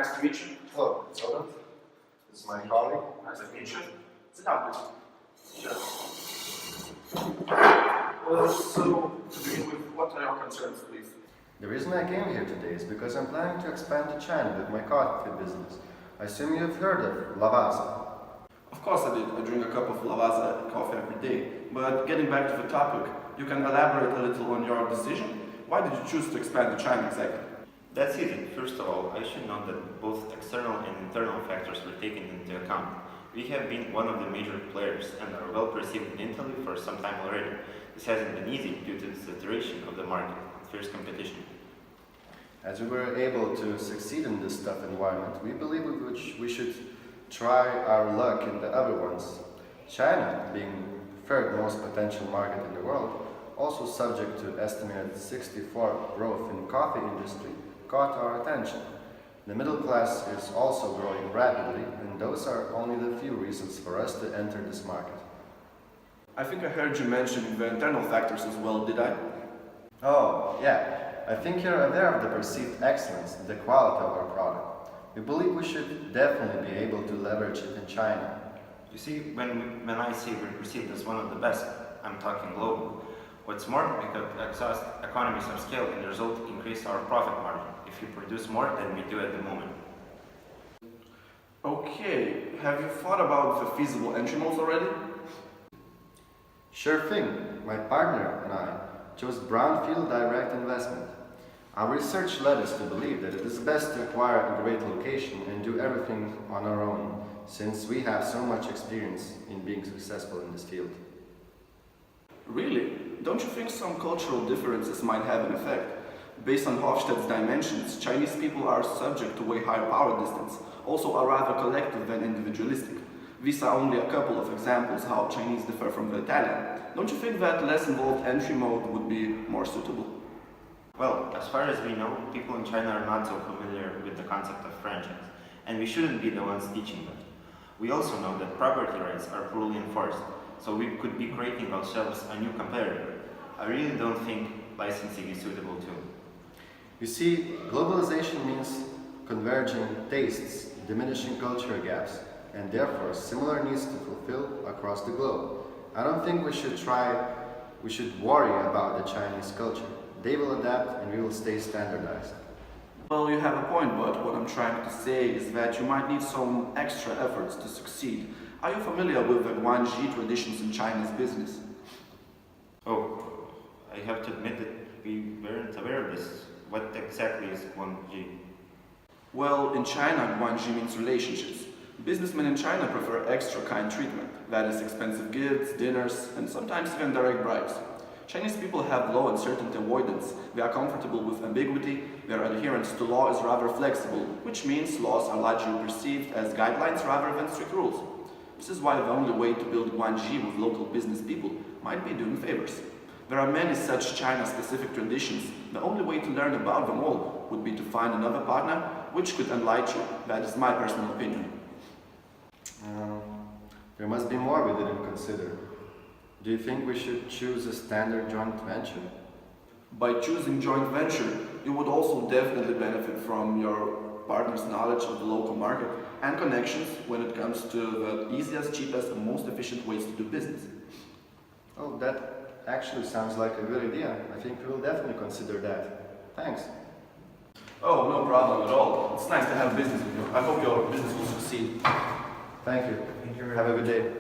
Nice to meet you. Hello, it's Odin. This is my colleague. Nice to meet you. Sit down, please. Sure. So, to begin with, what are your concerns, please? The reason I came here today is because I'm planning to expand to China with my coffee business. I assume you've heard of Lavazza. Of course I did. I drink a cup of Lavazza coffee every day. But getting back to the topic, you can elaborate a little on your decision. Why did you choose to expand to China exactly? That's easy. First of all, I should note that both external and internal factors were taken into account. We have been one of the major players and are well perceived in Italy for some time already. This hasn't been easy due to the saturation of the market and fierce competition. As we were able to succeed in this tough environment, we believe we should try our luck in the other ones. China, being the third most potential market in the world, also subject to estimated 64% growth in coffee industry, caught our attention. The middle class is also growing rapidly, and those are only the few reasons for us to enter this market. I think I heard you mentioning the internal factors as well, did I? Oh, yeah. I think you're aware of the perceived excellence, the quality of our product. We believe we should definitely be able to leverage it in China. You see, when I say we're perceived as one of the best, I'm talking global. What's more, we could exhaust economies of scale and the result increase our profit margin if you produce more than we do at the moment. Okay, have you thought about the feasible entry modes already? Sure thing. My partner and I chose brownfield direct investment. Our research led us to believe that it is best to acquire a great location and do everything on our own, since we have so much experience in being successful in this field. Really? Don't you think some cultural differences might have an effect? Based on Hofstede's dimensions, Chinese people are subject to way higher power distance, also are rather collective than individualistic. These are only a couple of examples how Chinese differ from the Italian. Don't you think that less involved entry mode would be more suitable? Well, as far as we know, people in China are not so familiar with the concept of franchise, and we shouldn't be the ones teaching them. We also know that property rights are poorly enforced, so we could be creating ourselves a new competitor. I really don't think licensing is suitable too. You see, globalization means converging tastes, diminishing cultural gaps, and therefore similar needs to fulfill across the globe. I don't think we should worry about the Chinese culture. They will adapt and we will stay standardized. Well, you have a point, but what I'm trying to say is that you might need some extra efforts to succeed. Are you familiar with the Guanxi traditions in China's business? Oh, I have to admit that we weren't aware of this. What exactly is Guangxi? Well, in China, Guanxi means relationships. Businessmen in China prefer extra kind treatment, that is expensive gifts, dinners, and sometimes even direct bribes. Chinese people have low uncertainty avoidance, they are comfortable with ambiguity, their adherence to law is rather flexible, which means laws are largely perceived as guidelines rather than strict rules. This is why the only way to build Guanxi with local business people might be doing favors. There are many such China-specific traditions. The only way to learn about them all would be to find another partner which could enlighten you. That is my personal opinion. There must be more we didn't consider. Do you think we should choose a standard joint venture? By choosing joint venture, you would also definitely benefit from your partner's knowledge of the local market and connections when it comes to the easiest, cheapest, and most efficient ways to do business. Oh, that actually sounds like a good idea. I think we will definitely consider that. Thanks. Oh, no problem at all. It's nice to have business with you. I hope your business will succeed. Thank you. Have a good day.